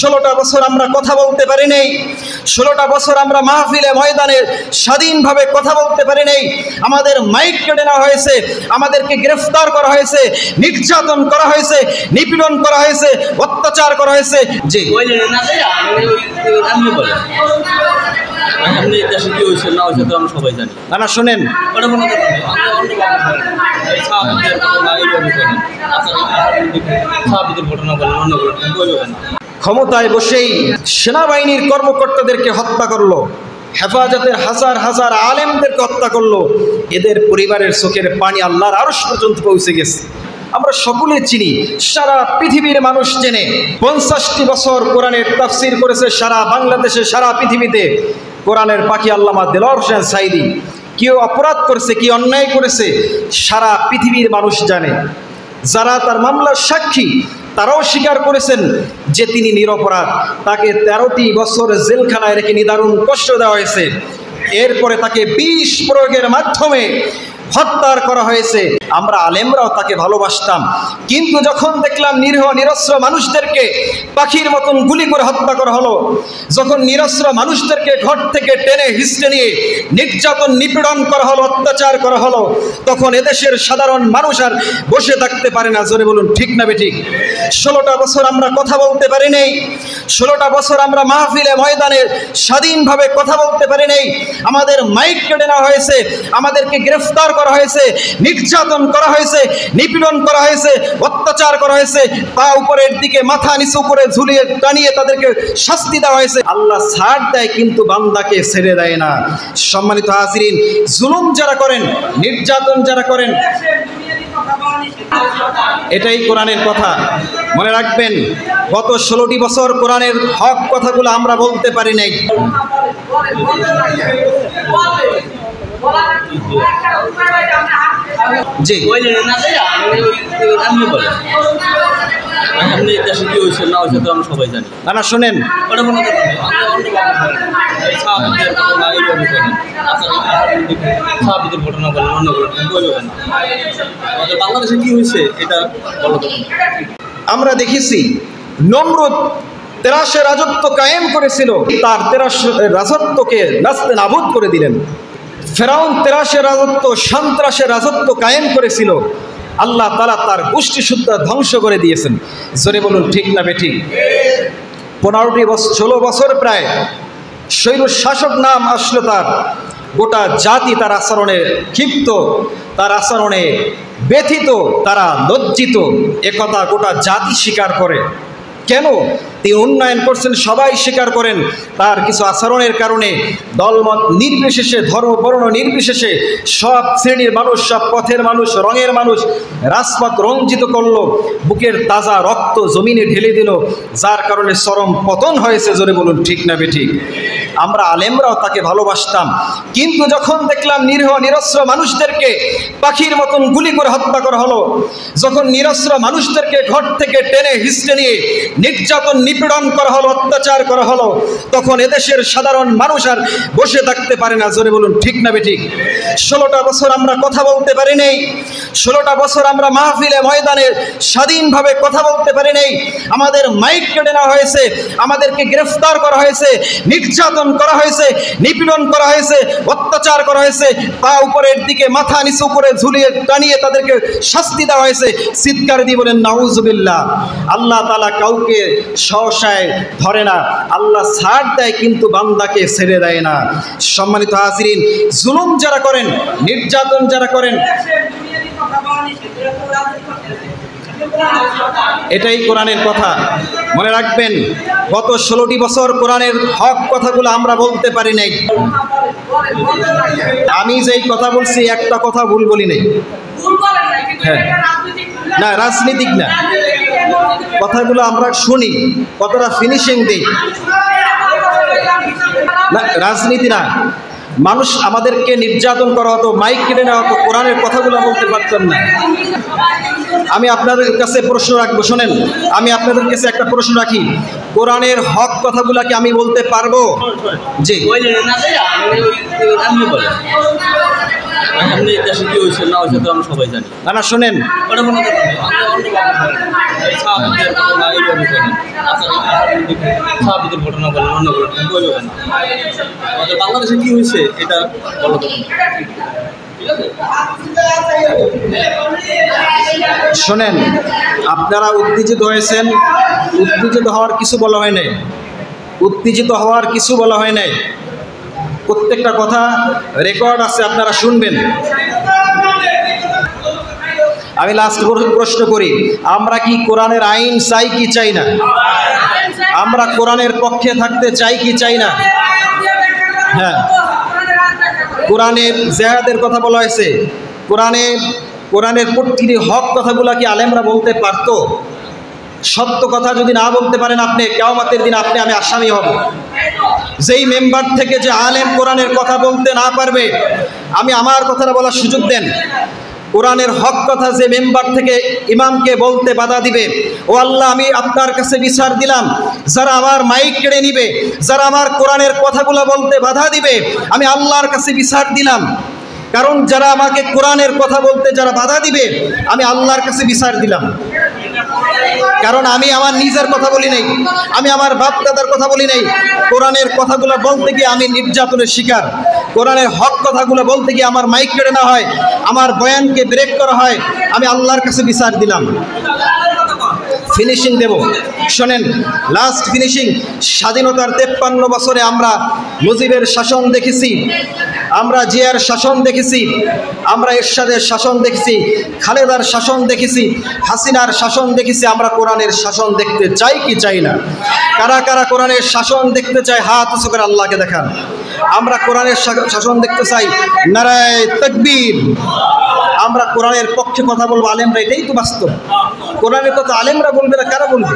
16টা বছর আমরা কথা বলতে পারি নাই, 16টা বছর আমরা মাহফিলে ময়দানে স্বাধীনভাবে কথা বলতে পারি নাই। আমাদের মাইক কেড়ে নেওয়া হয়েছে, আমাদেরকে গ্রেফতার করা হয়েছে, নির্যাতন করা হয়েছে, নিপীড়ন করা হয়েছে, অত্যাচার করা হয়েছে। জি না শোনেন, ক্ষমতায় বসেই সেনাবাহিনীর কর্মকর্তাদেরকে হত্যা করলো, হেফাজতের হাজার হাজার আলেমদেরকে হত্যা করলো। এদের পরিবারের চোখের পানি আল্লাহর আরশ পর্যন্ত পৌঁছে গেছে। আমরা সকলে চিনি, সারা পৃথিবীর মানুষ চেনে। 50টি বছর কোরআনের তাফসির করেছে সারা বাংলাদেশে, সারা পৃথিবীতে। কোরআনের পাখি আল্লামা দেলোয়ার হোসেন সাঈদী কেউ অপরাধ করেছে, কি অন্যায় করেছে, সারা পৃথিবীর মানুষ জানে। যারা তার মামলার সাক্ষী তারাও স্বীকার করেছেন যে তিনি নিরপরাধ। তাকে 13টি বছর জেলখানায় রেখে নিদারুণ কষ্ট দেওয়া হয়েছে। এরপরে তাকে বিষ প্রয়োগের মাধ্যমে হত্যা করা হয়েছে। আমরা আলেমরাও তাকে ভালোবাসতাম, কিন্তু যখন দেখলাম নিরীহ নিরস্ত্র মানুষদেরকে পাখির মতন গুলি করে হত্যা করা হলো, যখন নিরস্ত্র মানুষদেরকে ঘর থেকে টেনে হিঁচড়ে নিয়ে নির্যাতন নিপীড়ন করা হলো, অত্যাচার করা হলো, তখন এদেশের সাধারণ মানুষ আর বসে থাকতে পারে না। জোরে বলুন ঠিক না বেঠিক? 16টা বছর আমরা কথা বলতে পারি নাই, 16টা বছর আমরা মাহফিলে ময়দানে স্বাধীনভাবে কথা বলতে পারি নাই। আমাদের মাইক কেড়ে নেওয়া হয়েছে, আমাদেরকে গ্রেফতার করা হয়েছে, নির্যাতন করা হয়েছে, নিপীড়ন করা হয়েছে, অত্যাচার করা হয়েছে, পা উপরের দিকে মাথা নিচু করে ঝুলিয়ে টানিয়ে তাদেরকে শাস্তি দেওয়া হয়েছে। আল্লাহ ছাড় দেয় কিন্তু বান্দাকে ছেড়ে দেয় না। সম্মানিত হাজিরিন, জুলুম যারা করেন, নির্যাতন যারা করেন, এটাই কোরআনের কথা। মনে রাখবেন, গত 16টি বছর কোরআনের হক কথাগুলো আমরা বলতে পারি নাই। জি না শোনেন, বাংলাদেশে কি হয়েছে এটা আমরা দেখেছি। নমরুদ 1300 রাজত্ব কায়েম করেছিল, তার 1300 রাজত্বকে নাস্তে নাবুদ করে দিলেন। ফেরাউন 1300 রাজত্ব, সন্ত্রাসের রাজত্ব কায়েম করেছিল, আল্লাহ তাআলা তার গোষ্ঠী সুদ্ধা ধ্বংস করে দিয়েছেন। জোরে বলুন ঠিক না বেঠিক? 15টি বছর, 16 বছর প্রায় স্বৈর শাসক নাম আসলো তার। গোটা জাতি তার আচরণে ক্ষিপ্ত, তার আচরণে ব্যথিত, তারা লজ্জিত। একথা গোটা জাতি স্বীকার করে। কেন? তিনি উন্নয়ন করছেন, সবাই স্বীকার করেন। তার কিছু আচরণের কারণে দলমত নির্বিশেষে, ধর্ম বর্ণ নির্বিশেষে সব শ্রেণীর মানুষ, সব পথের মানুষ, রঙের মানুষ রাজপথ রঞ্জিত করলো, বুকের তাজা রক্ত জমিনে ঢেলে দিল, যার কারণে চরম পতন হয়েছে। জোরে বলুন ঠিক না বেঠিক? আমরা আলেমরাও তাকে ভালোবাসতাম, কিন্তু যখন দেখলাম নিরীহ নিরস্ত্র মানুষদেরকে পাখির মতন গুলি করে হত্যা করা হলো, যখন নিরস্ত্র মানুষদেরকে ঘর থেকে টেনে হিঁচড়ে নিয়ে নির্যাতন নিপীড়ন করা হলো, অত্যাচার করা হলো, তখন এদেশের সাধারণ মানুষ আর বসে থাকতে পারে না। জোরে বলুন ঠিক না বেঠিক? 16টা বছর আমরা কথা বলতে পারি নাই, 16টা বছর আমরা মাহফিলে ময়দানে স্বাধীনভাবে কথা বলতে পারি নাই। আমাদের মাইক কেড়ে নেওয়া হয়েছে, আমাদেরকে গ্রেফতার করা হয়েছে, নির্যাতন করা হয়েছে, নিপীড়ন করা হয়েছে, অত্যাচার করা হয়েছে, পা উপরের দিকে মাথা নিচু করে ঝুলিয়ে টানিয়ে তাদেরকে শাস্তি দেওয়া হয়েছে। চিৎকার দিয়ে বলেন নাউজুবিল্লাহ। আল্লাহ তাআলা কাউকে সহসায় ধরে না, আল্লাহ ছাড় দেয় কিন্তু বান্দাকে ছেড়ে দেয় না। সম্মানিত হাজিরিন, জুলুম যারা করেন, নির্যাতন যারা করেন, এটাই কোরআনের কথা। মনে রাখবেন, গত 16টি বছর কোরআনের হক কথাগুলো আমরা বলতে পারি নাই। আমি যেই কথা বলছি একটা কথা ভুল বলি নাই। হ্যাঁ, না রাজনীতিক না, কথাগুলো আমরা শুনি, কতটা ফিনিশিং দিই না, রাজনীতি না। মানুষ আমাদেরকে নির্যাতন করা হতো, মাইক কেটে নেওয়া হতো, কোরআনের কথাগুলো বলতে পারতাম না। আমি আপনাদের কাছে প্রশ্ন রাখবো, শোনেন, আমি আপনাদের কাছে একটা প্রশ্ন রাখি, কোরআনের হক কথাগুলা কি আমি বলতে পারবো? জি এমনি দেশে কি হয়েছে না হয়েছে তো আমরা সবাই জানি। না না শোনেন, ওটা কোনো কথা নেই, আমরা অন্যভাবে বলেন। এই সাহাবীদের ঘটনা এইভাবে বলেন, সাহাবীদের ঘটনা বলেন, অন্য বলেন, বই বলেন না। আমাদের বাংলাদেশে কি হয়েছে এটা বলো তো। ঠিক আছে? শোনেন, আপনারা উত্তেজিত হয়েছেন, উত্তেজিত হওয়ার কিছু বলা হয় নাই, উত্তেজিত হওয়ার কিছু বলা হয় নাই। প্রত্যেকটা কথা রেকর্ড আছে, আপনারা শুনবেন। আমি লাস্ট প্রশ্ন করি, আমরা কি কোরআনের আইন চাই কি চাই না? আমরা কোরআনের পক্ষে থাকতে চাই কি চাই না? হ্যাঁ, কোরআনে জেহাদের কথা বলা হয়েছে, কোরআনের প্রতিটি হক কথাগুলা কি আলেমরা বলতে পারতো? সত্য কথা যদি না বলতে পারেন আপনি, কিয়ামতের দিন আপনি আমি আসামি হব। যেই মেম্বার থেকে যে আলেম কোরআনের কথা বলতে না পারবে, আমি আমার কথাটা বলার সুযোগ দেন। কোরআনের হক কথা যে মেম্বার থেকে ইমামকে বলতে বাধা দিবে, ও আল্লাহ আমি আপনার কাছে বিচার দিলাম, যারা আমার মাইক কেড়ে নিবে, যারা আমার কোরআনের কথাগুলো বলতে বাধা দিবে, আমি আল্লাহর কাছে বিচার দিলাম। কারণ যারা আমাকে কোরআনের কথা বলতে যারা বাধা দিবে, আমি আল্লাহর কাছে বিচার দিলাম। কারণ আমি আমার নিজের কথা বলি নাই, আমি আমার বাপ দাদার কথা বলি নাই। কোরআনের কথাগুলো বলতে গিয়ে আমি নির্যাতনের শিকার, কোরআনের হক কথাগুলো বলতে গিয়ে আমার মাইক কেড়ে নেওয়া হয়, আমার বয়ানকে ব্রেক করা হয়, আমি আল্লাহর কাছে বিচার দিলাম। ফিনিশিং দেব, শোনেন, লাস্ট ফিনিশিং। স্বাধীনতার 53 বছরে আমরা মুজিবের শাসন দেখেছি, আমরা জিয়ার শাসন দেখেছি, আমরা এরশাদের শাসন দেখেছি, খালেদার শাসন দেখেছি, হাসিনার শাসন দেখেছি। আমরা কোরআনের শাসন দেখতে চাই কি চাই না? কারা কারা কোরআনের শাসন দেখতে চায় হাত উঁচু করে আল্লাহকে দেখান। আমরা কোরআনের শাসন দেখতে চাই, নারায়ে তাকবীর। আমরা কোরআনের পক্ষে কথা বলবো, আলেমরা, এটাই তো বাস্তব। কোরআনের কথা আলেমরা বলবে না, কারা বলবে?